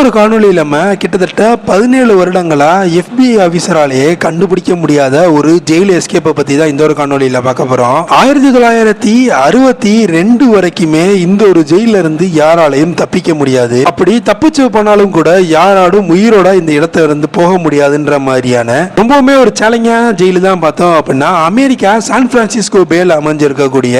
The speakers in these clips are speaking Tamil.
ஒரு காணொலியில் நம்ம கிட்டத்தட்ட 17 வருடங்களா FBI ஆபீசராலேயே கண்டுபிடிக்க முடியாத ஒரு ஜெயில் எஸ்கேப்பை பத்தி தான் இந்த ஒரு காணொலியில் பார்க்க போறோம். 1962 வரைக்குமே இந்த ஒரு ஜெயில இருந்து யாராலையும் தப்பிக்க முடியாது. அப்படி தப்பிச்சு போனாலும் கூட யாராலும் உயிரோட இந்த இடத்துல இருந்து போக முடியாதுன்ற மாதிரியான ரொம்பவுமே ஒரு சேலஞ்சான ஜெயிலு தான் பார்த்தோம் அப்படின்னா அமெரிக்கா சான் பிரான்சிஸ்கோ பேல அமைஞ்சிருக்கக்கூடிய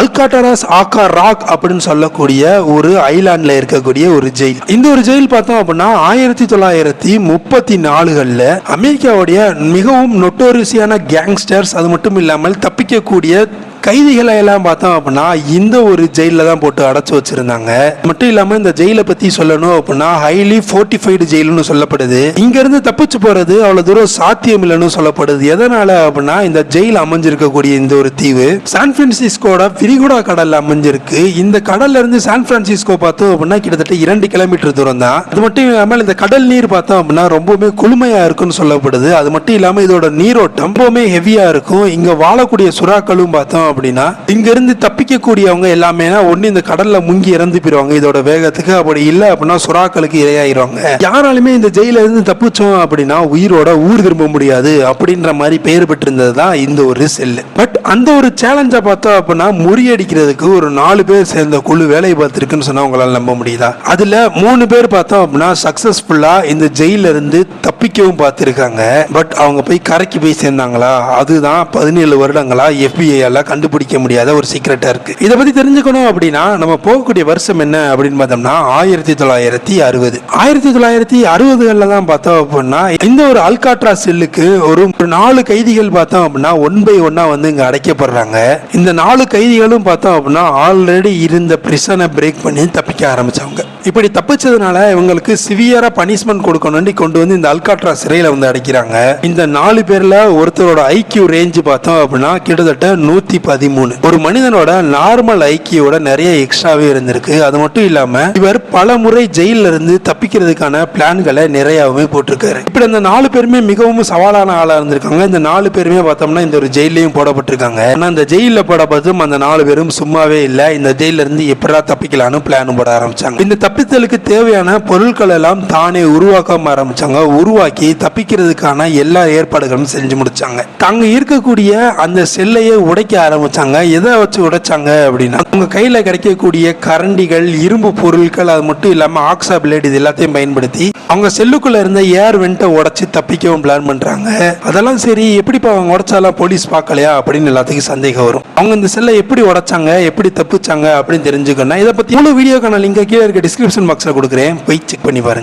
அல்காட்டராஸ் ஆக்கா ராக் அப்படின்னு சொல்லக்கூடிய ஒரு ஐலாண்ட்ல இருக்கக்கூடிய ஒரு ஜெயில். இந்த ஒரு ஜெயில் பார்த்தோம் அப்படின்னா 1934களில் அமெரிக்காவுடைய மிகவும் நொட்டோரிசியான கேங்ஸ்டர்ஸ் அது மட்டும் இல்லாமல் தப்பிக்கக்கூடிய கைதிகளை எல்லாம் பார்த்தோம் அப்படின்னா இந்த ஒரு ஜெயில தான் போட்டு அடைச்சு வச்சிருந்தாங்க. மட்டும் இல்லாம இந்த ஜெயிலை பத்தி சொல்லணும் அப்படின்னா ஹைலி ஃபோர்ட்டிஃபைடு ஜெயில்னு சொல்லப்படுது. இங்க இருந்து தப்பிச்சு போறது அவ்வளவு தூரம் சாத்தியம் இல்லைன்னு சொல்லப்படுது. எதனால அப்படின்னா இந்த ஜெயில் அமைஞ்சிருக்கக்கூடிய இந்த ஒரு தீவு சான் பிரான்சிஸ்கோட விரிகுடா கடல்ல அமைஞ்சிருக்கு. இந்த கடல்ல இருந்து சான் பிரான்சிஸ்கோ பார்த்தோம் அப்படின்னா கிட்டத்தட்ட 2 கிலோமீட்டர் தூரம் தான். அது மட்டும் இல்லாமல் இந்த கடல் நீர் பார்த்தோம் அப்படின்னா ரொம்பவுமே குளுமையா இருக்குன்னு சொல்லப்படுது. அது மட்டும் இல்லாம இதோட நீரோட்டம் ரொம்பவுமே ஹெவியா இருக்கும். இங்க வாழக்கூடிய சுறாக்களும் பார்த்தோம் அப்படின்னா இங்க இருந்து தப்பிக்கக்கூடியவங்க எல்லாமே ஒண்ணு இந்த கடல்ல முங்கி இறந்து போயிருவாங்க இதோட வேகத்துக்கு. அப்படி இல்ல அப்படின்னா சுறாக்களுக்கு இரையாயிருவாங்க. யாராலுமே இந்த ஜெயில இருந்து தப்பிச்சோம் அப்படின்னா உயிரோட ஊர் திரும்ப முடியாது அப்படின்ற மாதிரி பெயர் பெற்றிருந்தது தான் இந்த ஒரு செல்லு. பட் அந்த ஒரு சேலஞ்சை பார்த்தோம் அப்படின்னா முறியடிக்கிறதுக்கு ஒரு 4 பேர் சேர்ந்த குழு வேலை பார்த்திருக்குன்னு சொன்னா உங்களால நம்ப முடியுதா? அதுல 3 பேர் பார்த்தோம் அப்படின்னா சக்சஸ்ஃபுல்லா இந்த ஜெயில இருந்து தப்பிக்கவும் பார்த்திருக்காங்க. பட் அவங்க போய் கரைக்கு போய் சேர்ந்தாங்களா? அதுதான் 17 வருடங்களா FBI கண்டுபிடிக்க முடியாத ஒரு சீக்ரெட்டா இருக்கு. இதை பத்தி தெரிஞ்சுக்கணும் அப்படின்னா நம்ம போகக்கூடிய வருஷம் என்ன அப்படின்னு பார்த்தோம்னா 1960. 1960களில் தான் பார்த்தோம் அப்படின்னா இந்த ஒரு அல்காட்ரா செல்லுக்கு ஒரு 4 கைதிகள் பார்த்தோம் அப்படின்னா 1 by 1 வந்து இங்க அடைக்கப்படுறாங்க. இந்த 4 கைதிகளும் பார்த்தோம் அப்படின்னா ஆல்ரெடி இருந்த பிரிசனை பிரேக் பண்ணி தப்பிக்க ஆரம்பிச்சவங்க. இப்படி தப்பிச்சதுனால இவங்களுக்கு சிவியரா பனிஷ்மெண்ட் கொடுக்கணும்னு கொண்டு வந்து இந்த அல்காட்ரா சிறையில வந்து அடைக்கிறாங்க. இந்த 4 பேர்ல ஒருத்தரோட ஐக்கியூ ரேஞ்ச் பார்த்தோம் அப்படின்னா கிட்டத்தட்ட 113. ஒரு மனிதனோட நார்மல் ஐக்கியோட நிறைய எக்ஸ்ட்ராவே இருந்திருக்கு. அது மட்டும் இல்லாம இவர் பல முறை ஜெயில இருந்து தப்பிக்கிறதுக்கான பிளான்களை நிறையவே போட்டிருக்காரு. இப்படி அந்த 4 பேருமே மிகவும் சவாலான ஆளா இருந்திருக்காங்க. இந்த 4 பேருமே பார்த்தோம்னா இந்த ஒரு ஜெயிலையும் போடப்பட்டிருக்காங்க. ஆனா இந்த ஜெயில போடப்பட்டும் அந்த 4 பேரும் சும்மாவே இல்ல. இந்த ஜெயில இருந்து எப்படா தப்பிக்கலான்னு பிளான் போட ஆரம்பிச்சாங்க. இந்த தப்பித்தலுக்கு தேவையான பொருட்கள் எல்லாம் தானே உருவாக்க ஆரம்பிச்சாங்க. உருவாக்கி தப்பிக்கிறதுக்கான எல்லா ஏற்பாடுகளும் செஞ்சு முடிச்சாங்க. தாங்க இருக்கக்கூடிய அந்த செல்லையே உடைக்க ஆரம்பிச்சாங்க. எதை வச்சு உடைச்சாங்க அப்படின்னா உங்க கையில கிடைக்கக்கூடிய கரண்டிகள், இரும்பு பொருட்கள், அது மட்டும் இல்லாம ஆக்ஸா பிளேட் இது எல்லாத்தையும் பயன்படுத்தி அவங்க செல்லுக்குள்ள இருந்த ஏர் வெண்ட்டை உடைச்சு தப்பிக்கவும் பிளான் பண்றாங்க. அதெல்லாம் சரி, எப்படிப்பா அவங்க உடைச்சாலாம் போலீஸ் பார்க்கலையா அப்படின்னு எல்லாத்துக்கும் சந்தேகம் வரும். அவங்க இந்த செல்லை எப்படி உடைச்சாங்க, எப்படி தப்பிச்சாங்க அப்படின்னு தெரிஞ்சுக்கணும். இதை பத்தி முழு வீடியோக்கான லிங்க் கீழே இருக்க டிஸ்கிரிப்ஷன் பாக்ஸ்ல கொடுக்குறேன், போய் செக் பண்ணி பாருங்க.